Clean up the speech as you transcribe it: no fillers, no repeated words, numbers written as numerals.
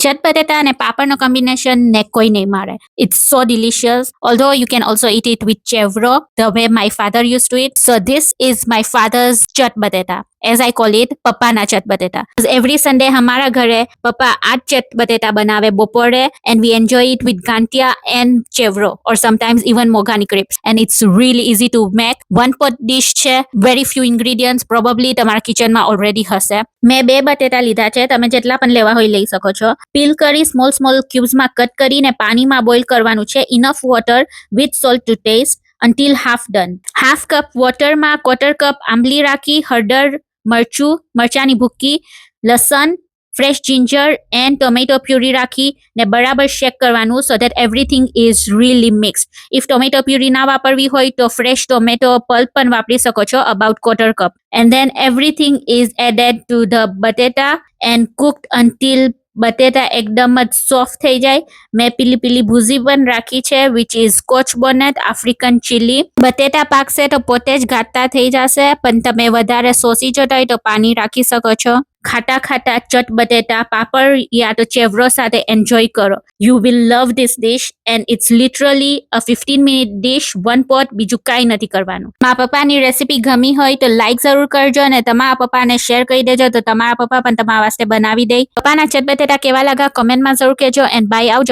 ચટ બટેટા અને પાપડનો કોમ્બિનેશન ને કોઈ નહીં મારે. It's so delicious. Although you can also eat it with chevro, the way my father used to eat. So this is my father's ચટ બટેટા. As I call it, પપ્પાના ચટ બટેટા. Every Sunday हमारा घरे पप्पा आज चट बटेटा बनावे बपोरे and we enjoy it with gantia and chevro or sometimes even mogani crepes. And it's really easy to make. One pot dish છે. Very few ingredients. Probably તમારા કિચનમાં already હશે. મેં 2 બટેટા લીધા છે. તમે જેટલા પણ લેવા હોય લઈ શકો છો. પીલ કરી સ્મોલ ક્યુબ્સમાં કટ કરીને પાણીમાં બોઇલ કરવાનું છે. Enough water with salt to taste until half done. Half cup વોટરમાં 1/4 કપ આંબલી રાખી, હળદર, મરચાની ભૂકી, લસણ, fresh ginger and tomato puree રાખી ને બરાબર શેક કરવાનું so that everything is really mixed. If tomato puree ના વાપરવી હોય તો fresh tomato pulp પણ વાપરી શકો છો, about 1/4 cup. And then everything is added to the batata and cooked until બટેટા એકદમ જ સોફ્ટ થઈ જાય. મેં પીલી ભૂજી પણ રાખી છે which is scotch bonnet African chilli. બટેટા પાકશે તો પોતે જ ઘાટા થઈ જશે, પણ તમે વધારે સોસી જતા હોય તો પાણી રાખી શકો છો. ખાટા ચટ બટેટા પાપડ યા તો ચેવરો સાથે એન્જોય કરો. You will love this dish and it's literally a 15-minute dish, one pot, બીજું કાંઈ નથી કરવાનું. મારા પપ્પાની રેસીપી ગમી હોય તો લાઈક જરૂર કરજો અને તમારા પપ્પાને શેર કરી દેજો તો તમારા પપ્પા પણ તમારા વાસ્તે બનાવી દે. પપ્પાના ચટ બટેટા કેવા લાગ્યા કોમેન્ટમાં જરૂર કહેજો. એન્ડ બાય, આવજો.